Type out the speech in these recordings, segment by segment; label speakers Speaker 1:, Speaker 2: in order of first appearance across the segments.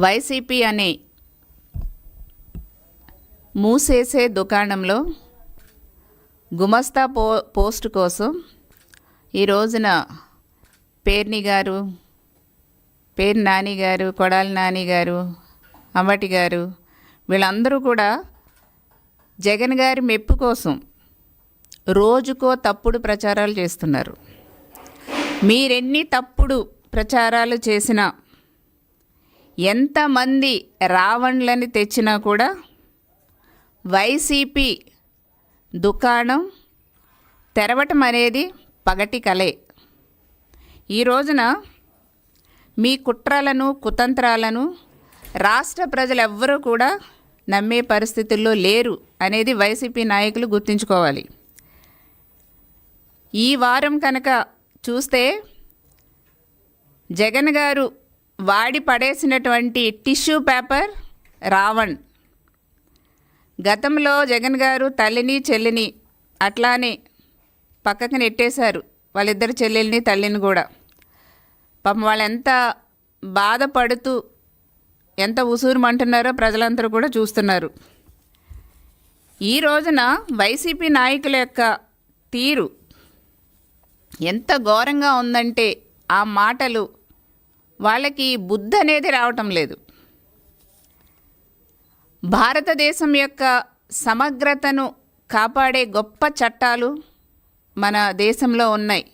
Speaker 1: YCP అనే మూసేసే దుకాణంలో గుమస్తా పోస్ట్ కోసం ఈ రోజున పేర్ని గారు, పేరు నాని గారు, కొడాలి నాని గారు, అంబటి గారు వీళ్ళందరూ కూడా జగన్ గారి మెప్పు కోసం రోజుకో తప్పుడు ప్రచారాలు చేస్తున్నారు. మీరెన్ని తప్పుడు ప్రచారాలు చేసినా, ఎంతమంది రావణ్లని తెచ్చినా కూడా వైసీపీ దుకాణం తెరవటం అనేది పగటి కలే. ఈ రోజున మీ కుట్రలను, కుతంత్రాలను రాష్ట్ర ప్రజలెవ్వరూ కూడా నమ్మే పరిస్థితుల్లో లేరు అనేది వైసీపీ నాయకులు గుర్తుంచుకోవాలి. ఈ వారం కనుక చూస్తే జగన్ గారు వాడి పడేసినటువంటి టిష్యూ పేపర్ రావణ్. గతంలో జగన్ గారు తల్లిని చెల్లిని అట్లానే పక్కకు నెట్టేశారు, వాళ్ళిద్దరు చెల్లెల్ని తల్లిని కూడా. పాపం వాళ్ళు ఎంత బాధపడుతూ ఎంత ఉసూరుమంటున్నారో ప్రజలందరూ కూడా చూస్తున్నారు. ఈ రోజున వైసీపీ నాయకుల యొక్క తీరు ఎంత ఘోరంగా ఉందంటే ఆ మాటలు వాళ్ళకి బుద్ధి అనేది రావటం లేదు. భారతదేశం యొక్క సమగ్రతను కాపాడే గొప్ప చట్టాలు మన దేశంలో ఉన్నాయి.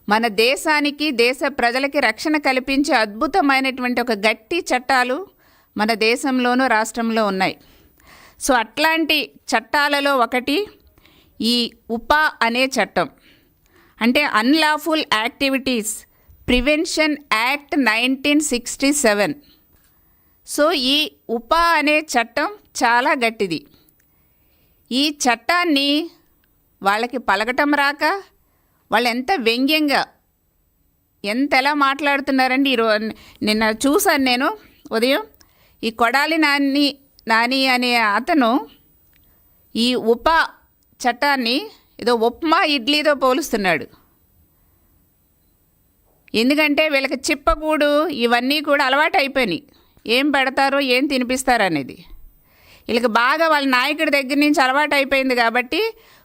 Speaker 1: మన దేశానికి, దేశ ప్రజలకి రక్షణ కల్పించే అద్భుతమైనటువంటి ఒక గట్టి చట్టాలు మన దేశంలోనూ రాష్ట్రంలో ఉన్నాయి. సో అట్లాంటి చట్టాలలో ఒకటి ఈ ఉపా అనే చట్టం, అంటే unlawful activities prevention act 1967. So ఈ ఉపా అనే చట్టం చాలా గట్టిది. ఈ చట్టాన్ని వాళ్ళకి పలకటం రాక వాళ్ళు ఎంత వ్యంగ్యంగా ఎంతలా మాట్లాడుతున్నారండి. నిన్న చూశాను నేను ఉదయం. ఈ కొడాలి నాని అనే అతను ఈ ఉపా చట్టాన్ని ఏదో ఉప్మా ఇడ్లీతో పోలుస్తున్నాడు. ఎందుకంటే వీళ్ళకి చిప్పకూడు ఇవన్నీ కూడా అలవాటు అయిపోయినాయి. ఏం పెడతారో ఏం తినిపిస్తారో అనేది వీళ్ళకి బాగా వాళ్ళ నాయకుడి దగ్గర నుంచి అలవాటు అయిపోయింది. కాబట్టి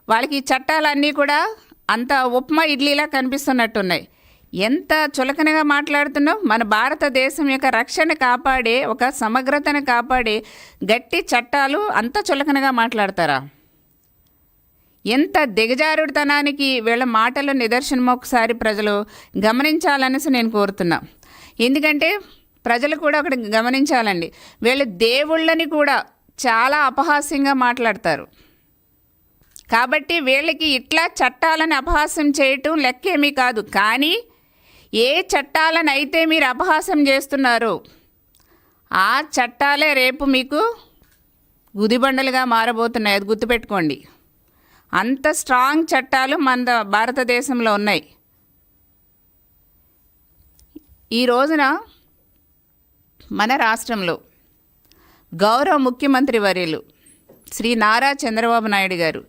Speaker 1: వాళ్ళకి ఈ చట్టాలన్నీ కూడా అంత ఉప్మా ఇడ్లీలా కనిపిస్తున్నట్టున్నాయి. ఎంత చులకనగా మాట్లాడుతున్నావు. మన భారతదేశం యొక్క రక్షణ కాపాడే, ఒక సమగ్రతను కాపాడే గట్టి చట్టాలు అంత చులకనగా మాట్లాడతారా? ఎంత దిగజారుడుతనానికి వీళ్ళ మాటలు నిదర్శనం ఒకసారి ప్రజలు గమనించాలనేసి నేను కోరుతున్నా. ఎందుకంటే ప్రజలు కూడా ఒకటి గమనించాలండి, వీళ్ళు దేవుళ్ళని కూడా చాలా అపహాస్యంగా మాట్లాడతారు. కాబట్టి వీళ్ళకి ఇట్లా చట్టాలను అపహాస్యం చేయటం లెక్కేమీ కాదు. కానీ ఏ చట్టాలను అయితే మీరు అపహాస్యం చేస్తున్నారో ఆ చట్టాలే రేపు మీకు గుదిబండలుగా మారబోతున్నాయి. అది గుర్తుపెట్టుకోండి. అంత స్ట్రాంగ్ చట్టాలు మన భారతదేశంలో ఉన్నాయి. ఈ రోజున మన రాష్ట్రంలో గౌరవ ముఖ్యమంత్రి వర్యులు శ్రీ నారా చంద్రబాబు నాయుడు గారు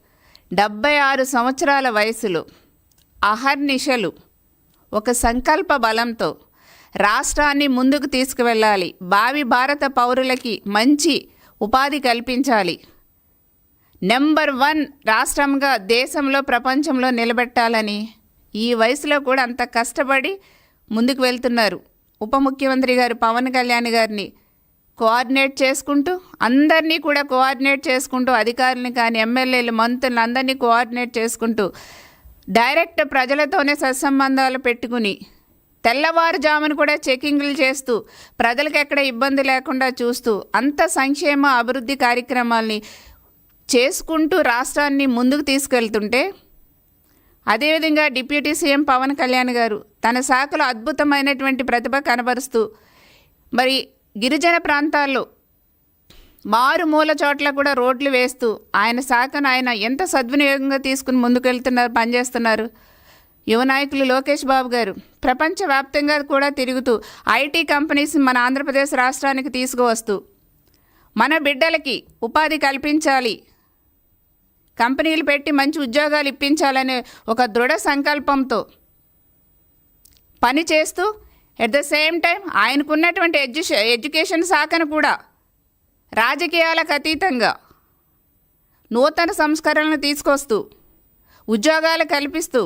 Speaker 1: 76 సంవత్సరాల వయసులో అహర్నిశలు ఒక సంకల్ప బలంతో రాష్ట్రాన్ని ముందుకు తీసుకువెళ్ళాలి, భావి భారత పౌరులకి మంచి ఉపాధి కల్పించాలి, నెంబర్ 1 రాష్ట్రంగా దేశంలో ప్రపంచంలో నిలబెట్టాలని ఈ వయసులో కూడా అంత కష్టపడి ముందుకు వెళ్తున్నారు. ఉప ముఖ్యమంత్రి గారు పవన్ కళ్యాణ్ గారిని కోఆర్డినేట్ చేసుకుంటూ, అందరినీ కూడా కోఆర్డినేట్ చేసుకుంటూ, అధికారులను కానీ ఎమ్మెల్యేలు మంత్రులు అందరినీ కోఆర్డినేట్ చేసుకుంటూ డైరెక్ట్ ప్రజలతోనే సత్సంబంధాలు పెట్టుకుని తెల్లవారుజామును కూడా చెకింగ్లు చేస్తూ ప్రజలకు ఎక్కడ ఇబ్బంది లేకుండా చూస్తూ అంత సంక్షేమ అభివృద్ధి కార్యక్రమాల్ని చేసుకుంటూ రాష్ట్రాన్ని ముందుకు తీసుకెళ్తుంటే, అదేవిధంగా డిప్యూటీ సీఎం పవన్ కళ్యాణ్ గారు తన శాఖలో అద్భుతమైనటువంటి ప్రతిభ కనబరుస్తూ మరి గిరిజన ప్రాంతాల్లో మారుమూల చోట్ల కూడా రోడ్లు వేస్తూ ఆయన శాఖను ఆయన ఎంత సద్వినియోగంగా తీసుకుని ముందుకెళ్తున్నారు, పనిచేస్తున్నారు. యువ నాయకులు లోకేష్ బాబు గారు ప్రపంచవ్యాప్తంగా కూడా తిరుగుతూ ఐటీ కంపెనీస్ మన ఆంధ్రప్రదేశ్ రాష్ట్రానికి తీసుకువస్తూ మన బిడ్డలకి ఉపాధి కల్పించాలి, కంపెనీలు పెట్టి మంచి ఉద్యోగాలు ఇప్పించాలనే ఒక దృఢ సంకల్పంతో పనిచేస్తూ ఎట్ ద సేమ్ టైం ఆయనకున్నటువంటి ఎడ్యుకేషన్ శాఖను కూడా రాజకీయాలకు అతీతంగా నూతన సంస్కరణలు తీసుకొస్తూ ఉద్యోగాలు కల్పిస్తూ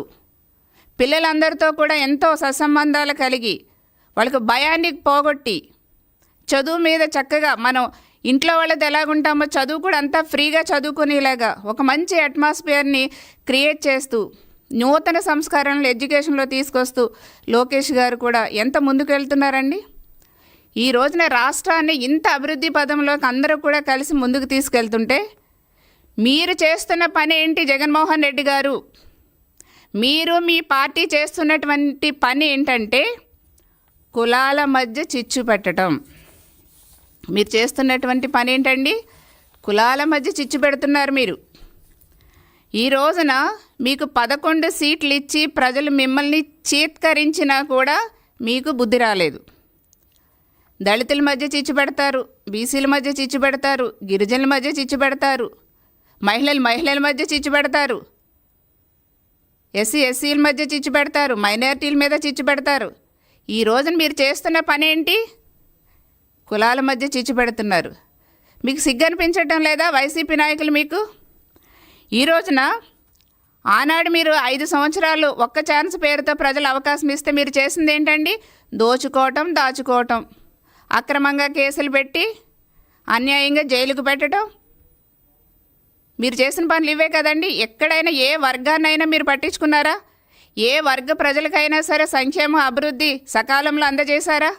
Speaker 1: పిల్లలందరితో కూడా ఎంతో సత్సంబంధాలు కలిగి వాళ్ళకు భయాన్ని పోగొట్టి చదువు మీద చక్కగా మనం ఇంట్లో వాళ్ళతో ఎలాగుంటామో చదువు కూడా అంతా ఫ్రీగా చదువుకునేలాగా ఒక మంచి అట్మాస్ఫియర్ని క్రియేట్ చేస్తూ నూతన సంస్కరణలు ఎడ్యుకేషన్లో తీసుకొస్తూ లోకేష్ గారు కూడా ఎంత ముందుకు వెళ్తున్నారండి. ఈ రోజున రాష్ట్రాన్ని ఇంత అభివృద్ధి పదంలోకి అందరూ కూడా కలిసి ముందుకు తీసుకెళ్తుంటే మీరు చేస్తున్న పని ఏంటి జగన్మోహన్ రెడ్డి గారు? మీరు మీ పార్టీ చేస్తున్నటువంటి పని ఏంటంటే కులాల మధ్య చిచ్చు పెట్టడం. మీరు చేస్తున్నటువంటి పని ఏంటండి? కులాల మధ్య చిచ్చు పెడుతున్నారు మీరు. ఈ రోజున మీకు 11 సీట్లు ఇచ్చి ప్రజలు మిమ్మల్ని చీత్కరించినా కూడా మీకు బుద్ధి రాలేదు. దళితుల మధ్య చిచ్చు పెడతారు, బీసీల మధ్య చిచ్చు పెడతారు, గిరిజనుల మధ్య చిచ్చు పెడతారు, మహిళల మధ్య చిచ్చు పెడతారు, ఎస్సీల మధ్య చిచ్చు పెడతారు, మైనారిటీల మీద చిచ్చు పెడతారు. ఈ రోజున మీరు చేస్తున్న పని ఏంటి? కులాల మధ్య చిచ్చు పెడుతున్నారు. మీకు సిగ్గు అనిపించటం లేదా వైసీపీ నాయకులు? మీకు ఈ రోజున ఆనాడు మీరు 5 సంవత్సరాలు ఒక్క ఛాన్స్ పేరుతో ప్రజలు అవకాశం ఇస్తే మీరు చేసింది ఏంటండి? దోచుకోవటం, దాచుకోవటం, అక్రమంగా కేసులు పెట్టి అన్యాయంగా జైలుకు పెట్టడం. మీరు చేసిన పనులు ఇవే కదండి. ఎక్కడైనా ఏ వర్గాన్నైనా మీరు పట్టించుకున్నారా? ఏ వర్గ ప్రజలకైనా సరే సంక్షేమ అభివృద్ధి సకాలంలో అందజేశారా?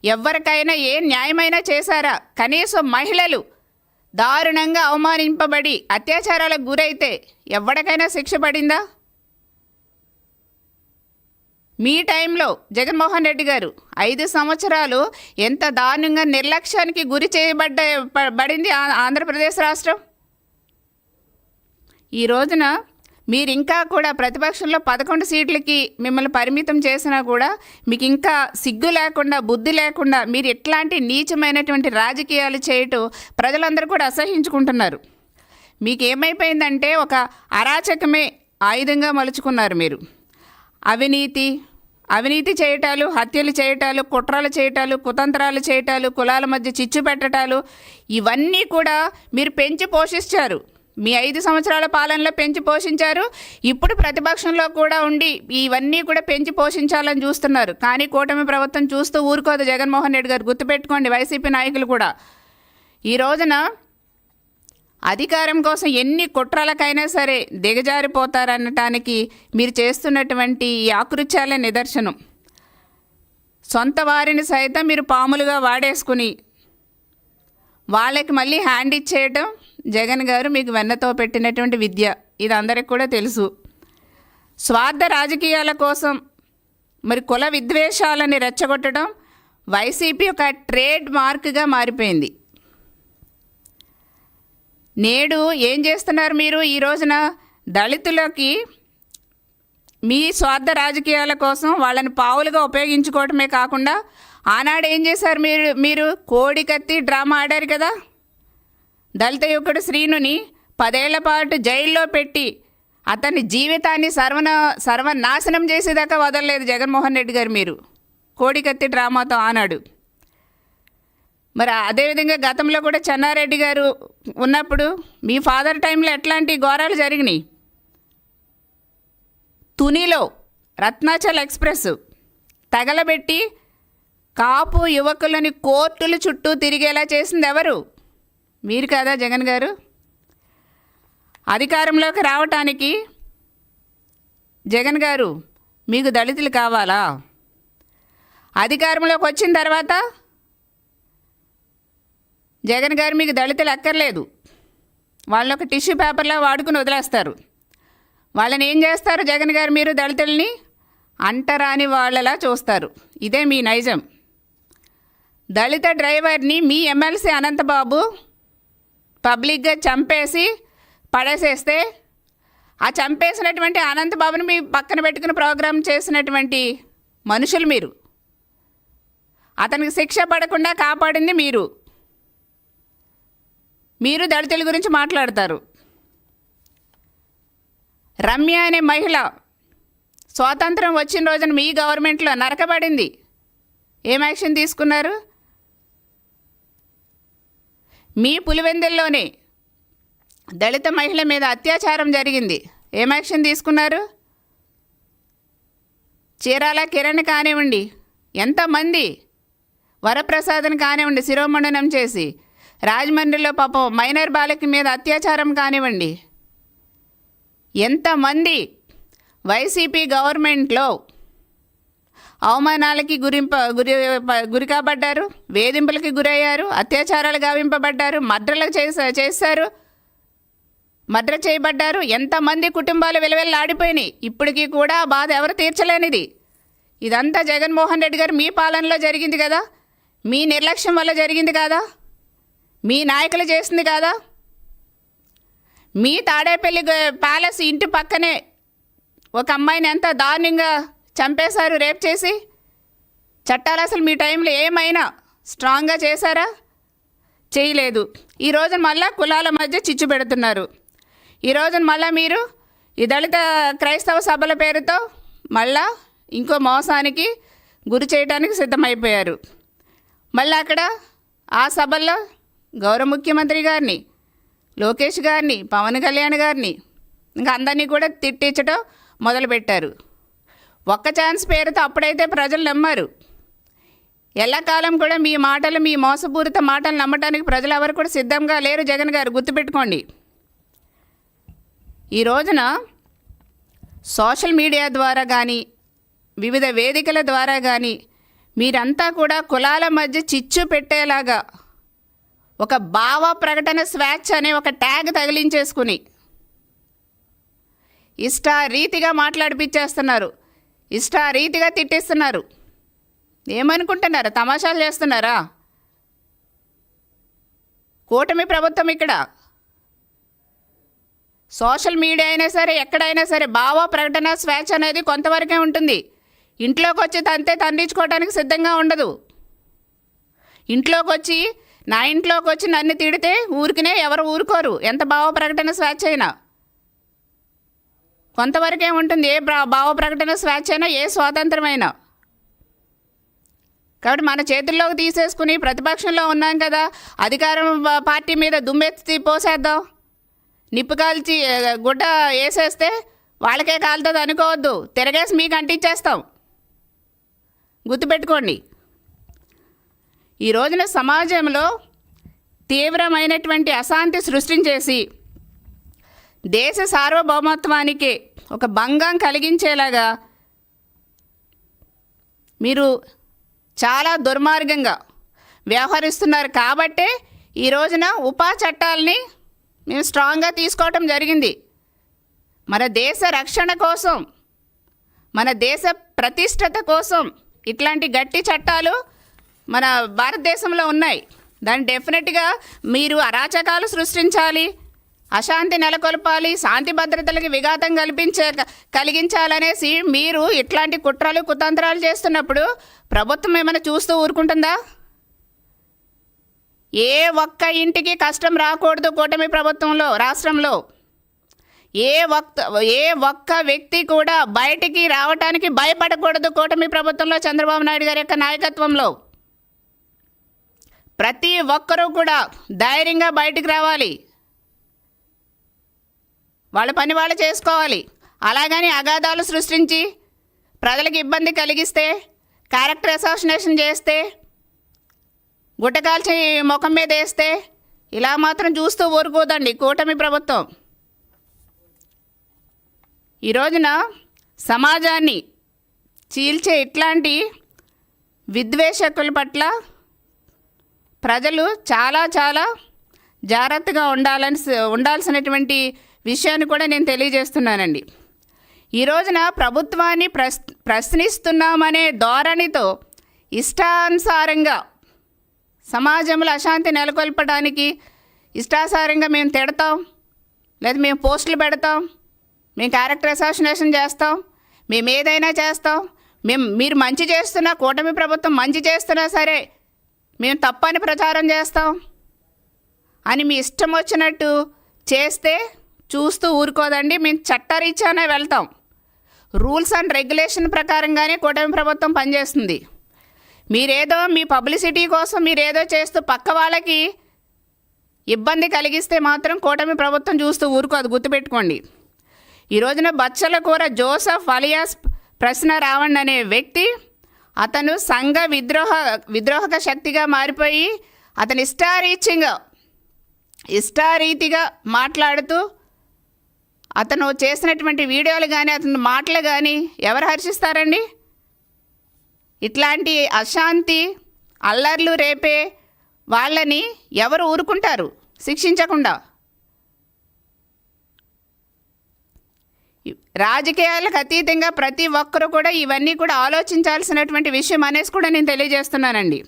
Speaker 1: ఎవరికైనా ఏ న్యాయమైనా చేశారా? కనీసం మహిళలు దారుణంగా అవమానింపబడి అత్యాచారాలకు గురైతే ఎవరికైనా శిక్ష పడిందా? మీ టైంలో జగన్మోహన్ రెడ్డి గారు 5 సంవత్సరాలు ఎంత దారుణంగా నిర్లక్ష్యానికి గురి చేయబడింది ఆంధ్రప్రదేశ్ రాష్ట్రం. ఈ రోజున మీరు ఇంకా కూడా ప్రతిపక్షంలో 11 సీట్లకి మిమ్మల్ని పరిమితం చేసినా కూడా మీకు ఇంకా సిగ్గు లేకుండా, బుద్ధి లేకుండా మీరు ఎట్లాంటి నీచమైనటువంటి రాజకీయాలు చేయటం ప్రజలందరూ కూడా అసహించుకుంటున్నారు. మీకు ఏమైపోయిందంటే ఒక అరాచకమే ఆయుధంగా మలుచుకున్నారు మీరు. అవినీతి చేయటాలు, హత్యలు చేయటాలు, కుట్రలు చేయటాలు, కుతంత్రాలు చేయటాలు, కులాల మధ్య చిచ్చు పెట్టటాలు, ఇవన్నీ కూడా మీరు పెంచి పోషించారు. మీ 5 సంవత్సరాల పాలనలో పెంచి పోషించారు. ఇప్పుడు ప్రతిపక్షంలో కూడా ఉండి ఇవన్నీ కూడా పెంచి పోషించాలని చూస్తున్నారు. కానీ కూటమి ప్రభుత్వం చూస్తూ ఊరుకోదు జగన్మోహన్ రెడ్డి గారు. గుర్తుపెట్టుకోండి వైసీపీ నాయకులు కూడా. ఈ రోజున అధికారం కోసం ఎన్ని కుట్రలకైనా సరే దిగజారిపోతారనటానికి మీరు చేస్తున్నటువంటి ఈ ఆకృత్యాలే నిదర్శనం. సొంత వారిని సైతం మీరు పాములుగా వాడేసుకుని వాళ్ళకి మళ్ళీ హ్యాండ్ ఇచ్చేయటం జగన్ గారు మీకు వెన్నతో పెట్టినటువంటి విద్య. ఇది అందరికి కూడా తెలుసు. స్వార్థ రాజకీయాల కోసం మరి కుల విద్వేషాలని రెచ్చగొట్టడం వైసీపీ ఒక ట్రేడ్ మార్క్గా మారిపోయింది. నేడు ఏం చేస్తున్నారు మీరు? ఈ రోజున దళితులకి మీ స్వార్థ రాజకీయాల కోసం వాళ్ళని పావులుగా ఉపయోగించుకోవటమే కాకుండా ఆనాడు ఏం చేశారు మీరు కోడికత్తి డ్రామా ఆడారు కదా. దళిత యువకుడు శ్రీనుని 10 ఏళ్ల పాటు జైల్లో పెట్టి అతని జీవితాన్ని సర్వనాశనం చేసేదాకా వదలలేదు జగన్మోహన్ రెడ్డి గారు మీరు కోడికత్తి డ్రామాతో ఆనాడు. మరి అదేవిధంగా గతంలో కూడా చెన్నారెడ్డి గారు ఉన్నప్పుడు మీ ఫాదర్ టైంలో ఎట్లాంటి ఘోరాలు జరిగినాయి. తునిలో రత్నాచల్ ఎక్స్ప్రెస్ తగలబెట్టి కాపు యువకులని కోర్టుల చుట్టూ తిరిగేలా చేసింది ఎవరు? మీరు కదా జగన్ గారు. అధికారంలోకి రావటానికి జగన్ గారు మీకు దళితులు కావాలా? అధికారంలోకి వచ్చిన తర్వాత జగన్ గారు మీకు దళితులు అక్కర్లేదు. వాళ్ళని ఒక టిష్యూ పేపర్లా వాడుకుని వదిలేస్తారు. వాళ్ళని ఏం చేస్తారు జగన్ గారు? మీరు దళితుల్ని అంటరాని వాళ్ళలా చూస్తారు. ఇదే మీ నైజం. దళిత డ్రైవర్ని మీ ఎమ్మెల్సీ అనంతబాబు పబ్లిక్గా చంపేసి పడేసేస్తే ఆ చంపేసినటువంటి అనంతబాబుని మీ పక్కన పెట్టుకుని ప్రోగ్రాం చేసినటువంటి మనుషులు మీరు. అతనికి శిక్ష పడకుండా కాపాడింది మీరు. మీరు దళితుల గురించి మాట్లాడతారు. రమ్య అనే మహిళ స్వాతంత్రం వచ్చిన రోజున మీ గవర్నమెంట్లో నరకబడింది. ఏం యాక్షన్ తీసుకున్నారు? మీ పులివెందుల్లోనే దళిత మహిళ మీద అత్యాచారం జరిగింది. ఏం యాక్షన్ తీసుకున్నారు? చీరాల కిరణ్ కానివ్వండి, ఎంతమంది వరప్రసాద్ని కానివ్వండి శిరోమండనం చేసి, రాజమండ్రిలో పాపం మైనర్ బాలిక మీద అత్యాచారం కానివ్వండి, ఎంతమంది వైసీపీ గవర్నమెంట్లో అవమానాలకి గురి కాబడ్డారు, వేధింపులకి గురయ్యారు, అత్యాచారాలు గావింపబడ్డారు, మర్డర్లకు చేశారు, మర్డర్ చేయబడ్డారు. ఎంతమంది కుటుంబాలు విలవిల్లాడిపోయినాయి. ఇప్పటికీ కూడా ఆ బాధ ఎవరు తీర్చలేనిది. ఇదంతా జగన్మోహన్ రెడ్డి గారు మీ పాలనలో జరిగింది కదా, మీ నిర్లక్ష్యం వల్ల జరిగింది కాదా, మీ నాయకులు చేసింది కాదా? మీ తాడేపల్లి ప్యాలెస్ ఇంటి పక్కనే ఒక అమ్మాయిని ఎంత దారుణంగా చంపేశారు, రేప్ చేసి. చట్టాలు అసలు మీ టైంలో ఏమైనా స్ట్రాంగ్గా చేశారా? చేయలేదు. ఈ రోజున మళ్ళా కులాల మధ్య చిచ్చు పెడుతున్నారు. ఈ రోజున మళ్ళీ మీరు ఈ దళిత క్రైస్తవ సభల పేరుతో మళ్ళా ఇంకో మోసానికి గురి చేయడానికి సిద్ధమైపోయారు. మళ్ళీ అక్కడ ఆ సభల్లో గౌరవ ముఖ్యమంత్రి గారిని, లోకేష్ గారిని, పవన్ కళ్యాణ్ గారిని, ఇంకా అందరినీ కూడా తిట్టించడం మొదలుపెట్టారు. ఒక్క ఛాన్స్ పేరుతో అప్పుడైతే ప్రజలు నమ్మారు. ఎల్లకాలం కూడా మీ మాటలు, మీ మోసపూరిత మాటలు నమ్మటానికి ప్రజలు ఎవరు కూడా సిద్ధంగా లేరు. జగన్ గారు గుర్తుపెట్టుకోండి. ఈ రోజున సోషల్ మీడియా ద్వారా కానీ, వివిధ వేదికల ద్వారా కానీ మీరంతా కూడా కులాల మధ్య చిచ్చు పెట్టేలాగా ఒక భావ ప్రకటన స్వేచ్ఛ అనే ఒక ట్యాగ్ తగిలించేసుకుని ఇష్టారీతిగా మాట్లాడిపిచ్చేస్తున్నారు, ఇష్టారీతిగా తిట్టిస్తున్నారు. ఏమనుకుంటున్నారు? తమాషాలు చేస్తున్నారా? కూటమి ప్రభుత్వం ఇక్కడ సోషల్ మీడియా అయినా సరే, ఎక్కడైనా సరే భావ ప్రకటన స్వేచ్ఛ అనేది కొంతవరకే ఉంటుంది. ఇంట్లోకి వచ్చి తంతే తండించుకోవడానికి సిద్ధంగా ఉండదు. ఇంట్లోకి వచ్చి, నా ఇంట్లోకి వచ్చి నన్ను తిడితే ఊరికినే ఎవరు ఊరుకోరు, ఎంత భావ ప్రకటన స్వేచ్ఛ అయినా. కొంతవరకే ఉంటుంది ఏ భావ ప్రకటన స్వేచ్ఛ అయినా, ఏ స్వాతంత్రమైనా. కాబట్టి మన చేతుల్లోకి తీసేసుకుని ప్రతిపక్షంలో ఉన్నాం కదా, అధికారం పార్టీ మీద దుమ్మెత్తి పోసేద్దాం, నిప్పు కాల్చి గుడ్డ వేసేస్తే వాళ్ళకే కాలుతుంది అనుకోవద్దు, తిరగేసి మీకు అంటించేస్తాం. గుర్తుపెట్టుకోండి. ఈ రోజున సమాజంలో తీవ్రమైనటువంటి అశాంతి సృష్టించేసి దేశ సార్వభౌమత్వానికి ఒక భంగం కలిగించేలాగా మీరు చాలా దుర్మార్గంగా వ్యవహరిస్తున్నారు. కాబట్టే ఈ రోజున ఉపా చట్టాలని మేము స్ట్రాంగ్గా తీసుకోవటం జరిగింది. మన దేశ రక్షణ కోసం, మన దేశ ప్రతిష్టత కోసం ఇట్లాంటి గట్టి చట్టాలు మన భారతదేశంలో ఉన్నాయి. దాన్ని డెఫినెట్గా మీరు అరాచకాలు సృష్టించాలి, అశాంతి నెలకొల్పాలి, శాంతి భద్రతలకి విఘాతం కలిగించాలనేసి మీరు ఇట్లాంటి కుట్రలు కుతంత్రాలు చేస్తున్నప్పుడు ప్రభుత్వం ఏమైనా చూస్తూ ఊరుకుంటుందా? ఏ ఒక్క ఇంటికి కష్టం రాకూడదు కూటమి ప్రభుత్వంలో, రాష్ట్రంలో. ఏ ఒక్క వ్యక్తి కూడా బయటికి రావటానికి భయపడకూడదు కూటమి ప్రభుత్వంలో, చంద్రబాబు నాయుడు గారి యొక్క నాయకత్వంలో. ప్రతి ఒక్కరూ కూడా ధైర్యంగా బయటికి రావాలి, వాళ్ళ పని వాళ్ళు చేసుకోవాలి. అలాగని అగాధాలు సృష్టించి ప్రజలకు ఇబ్బంది కలిగిస్తే, క్యారెక్టర్ అసాసినేషన్ చేస్తే, గుట్టకాల్చి ముఖం మీద వేస్తే ఇలా మాత్రం చూస్తూ ఊరుకోదండి కూటమి ప్రభుత్వం. ఈ రోజున సమాజాన్ని చీల్చే ఇట్లాంటి విద్వేషకుల పట్ల ప్రజలు చాలా చాలా జాగ్రత్తగా ఉండాల్సినటువంటి విషయాన్ని కూడా నేను తెలియజేస్తున్నానండి. ఈ రోజున ప్రభుత్వాన్ని ప్రశ్నిస్తున్నామనే ధోరణితో ఇష్టానుసారంగా సమాజంలో అశాంతి నెలకొల్పడానికి ఇష్టానుసారంగా మేము తిడతాం, లేదా మేము పోస్టులు పెడతాం, మేము క్యారెక్టర్ అసాసినేషన్ చేస్తాం, మేము ఏదైనా చేస్తాం, మీరు మంచి చేస్తున్నా, కూటమి ప్రభుత్వం మంచి చేస్తున్నా సరే మేము తప్పని ప్రచారం చేస్తాం అని మీ ఇష్టం వచ్చినట్టు చేస్తే చూస్తూ ఊరుకోదండి. మేము చట్టరీత్యానే వెళ్తాం. రూల్స్ అండ్ రెగ్యులేషన్ ప్రకారంగానే కూటమి ప్రభుత్వం పనిచేస్తుంది. మీరేదో మీ పబ్లిసిటీ కోసం మీరేదో చేస్తూ పక్క వాళ్ళకి ఇబ్బంది కలిగిస్తే మాత్రం కూటమి ప్రభుత్వం చూస్తూ ఊరుకోదు, గుర్తుపెట్టుకోండి. ఈ రోజున బచ్చల కూర జోసెఫ్ అలియాస్ ప్రశ్న రావణ్ అనే వ్యక్తి, అతను సంఘ విద్రోహక శక్తిగా మారిపోయి అతను ఇష్టారీతిగా మాట్లాడుతూ అతను చేసినటువంటి వీడియోలు కానీ అతని మాటలు కానీ ఎవరు హర్షిస్తారండి? ఇట్లాంటి అశాంతి అల్లర్లు రేపే వాళ్ళని ఎవరు ఊరుకుంటారు శిక్షించకుండా? రాజకీయాలకు అతీతంగా ప్రతి ఒక్కరూ కూడా ఇవన్నీ కూడా ఆలోచించాల్సినటువంటి విషయం అనేసి కూడా నేను తెలియజేస్తున్నానండి.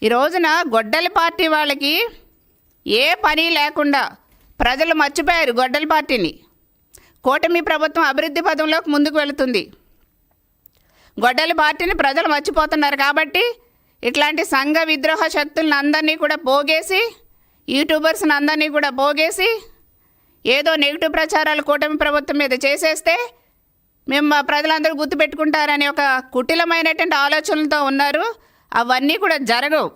Speaker 1: ఈ రోజున గొడ్డలి పార్టీ వాళ్ళకి ఏ పని లేకుండా ప్రజలు మర్చిపోయారు గొడ్డలి పార్టీని. కూటమి ప్రభుత్వం అభివృద్ధి పదంలోకి ముందుకు వెళుతుంది. గొడ్డలి పార్టీని ప్రజలు మర్చిపోతున్నారు కాబట్టి ఇట్లాంటి సంఘ విద్రోహ శక్తులను అందరినీ కూడా పోగేసి, యూట్యూబర్స్ని అందరినీ కూడా పోగేసి ఏదో నెగిటివ్ ప్రచారాలు కూటమి ప్రభుత్వం మీద చేసేస్తే మేము ప్రజలందరూ గుర్తుపెట్టుకుంటారనే ఒక కుటిలమైనటువంటి ఆలోచనలతో ఉన్నారు. అవన్నీ కూడా జరగవు.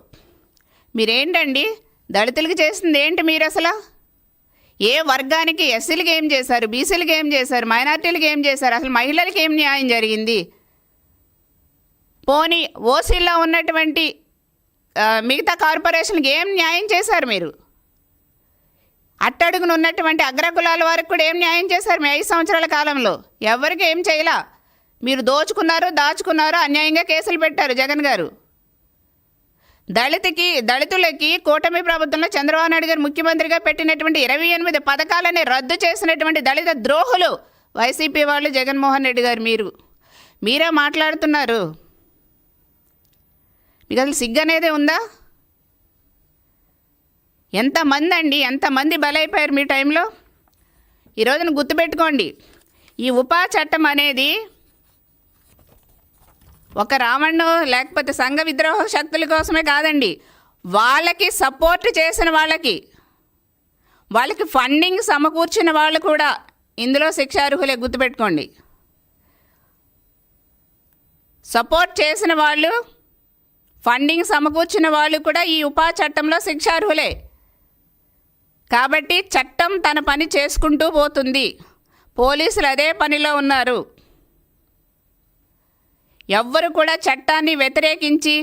Speaker 1: మీరేంటండి దళితులకి చేసింది ఏంటి? మీరు అసలు ఏ వర్గానికి, ఎస్సీలకి ఏం చేశారు, బీసీలకి ఏం చేశారు, మైనార్టీలకి ఏం చేశారు, అసలు మహిళలకి ఏం న్యాయం జరిగింది? పోనీ ఓసీల్లో ఉన్నటువంటి మిగతా కార్పొరేషన్కి ఏం న్యాయం చేశారు మీరు? అట్టడుగున ఉన్నటువంటి అగ్రకులాల వారికి కూడా ఏం న్యాయం చేశారు మీ 5 సంవత్సరాల కాలంలో? ఎవరికి ఏం చేయలా. మీరు దాచుకున్నారు, అన్యాయంగా కేసులు పెట్టారు జగన్ గారు. దళితులకి కూటమి ప్రభుత్వంలో చంద్రబాబు నాయుడు గారు ముఖ్యమంత్రిగా పెట్టినటువంటి 28 పథకాలని రద్దు చేసినటువంటి దళిత ద్రోహులు వైసీపీ వాళ్ళు, జగన్మోహన్ రెడ్డి గారు. మీరే మాట్లాడుతున్నారు. మీకు అసలు సిగ్గు అనేది ఉందా? ఎంతమంది బలైపోయారు మీ టైంలో. ఈ రోజున గుర్తుపెట్టుకోండి, ఈ ఉపా చట్టం అనేది ఒక రావణ్ లేకపోతే సంఘ విద్రోహ శక్తుల కోసమే కాదండి. వాళ్ళకి సపోర్ట్ చేసిన వాళ్ళకి ఫండింగ్ సమకూర్చిన వాళ్ళు కూడా ఇందులో శిక్షార్హులే, గుర్తుపెట్టుకోండి. సపోర్ట్ చేసిన వాళ్ళు, ఫండింగ్ సమకూర్చిన వాళ్ళు కూడా ఈ ఉపా చట్టంలో శిక్షార్హులే. కాబట్టి చట్టం తన పని చేసుకుంటూ పోతుంది. పోలీసులు అదే పనిలో ఉన్నారు. ఎవ్వరు కూడా చట్టాన్ని వ్యతిరేకించి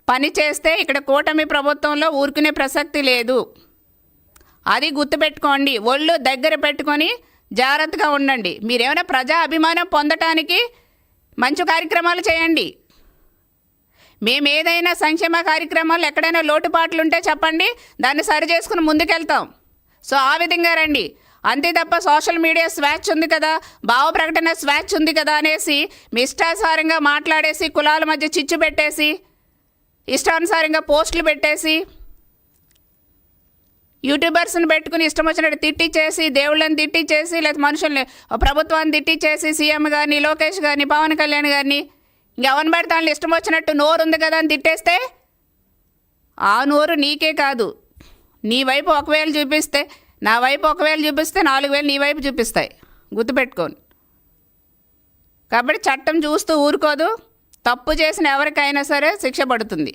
Speaker 1: పని చేస్తే ఇక్కడ కూటమి ప్రభుత్వంలో ఊరుకునే ప్రసక్తి లేదు. అది గుర్తుపెట్టుకోండి. ఒళ్ళు దగ్గర పెట్టుకొని జాగ్రత్తగా ఉండండి. మీరేమైనా ప్రజా అభిమానం పొందటానికి మంచి కార్యక్రమాలు చేయండి. మేము ఏదైనా సంక్షేమ కార్యక్రమాలు ఎక్కడైనా లోటుపాట్లు ఉంటే చెప్పండి, దాన్ని సరి చేసుకుని ముందుకెళ్తాం. సో ఆ విధంగా రండి. అంతే తప్ప సోషల్ మీడియా స్వేచ్ఛ ఉంది కదా, భావ ప్రకటన స్వేచ్ఛ ఉంది కదా అనేసి మీ ఇష్టానుసారంగా మాట్లాడేసి, కులాల మధ్య చిచ్చు పెట్టేసి, ఇష్టానుసారంగా పోస్టులు పెట్టేసి, యూట్యూబర్స్ని పెట్టుకుని ఇష్టం వచ్చినట్టు తిట్టిచ్చేసి, దేవుళ్ళని తిట్టిచ్చేసి, లేదా మనుషుల్ని, ప్రభుత్వాన్ని తిట్టిచ్చేసి, సీఎం గారిని, లోకేష్ గారిని, పవన్ కళ్యాణ్ గారిని, ఇంకెవరిని పెడితే వాళ్ళని ఇష్టం వచ్చినట్టు నోరు ఉంది కదా అని తిట్టేస్తే ఆ నోరు నీకే కాదు, నీ వైపు 1,000 చూపిస్తే, నా వైపు 1,000 చూపిస్తే 4,000 నీ వైపు చూపిస్తాయి. గుర్తుపెట్టుకోండి. కాబట్టి చట్టం చూస్తూ ఊరుకోదు. తప్పు చేసిన ఎవరికైనా సరే శిక్ష పడుతుంది.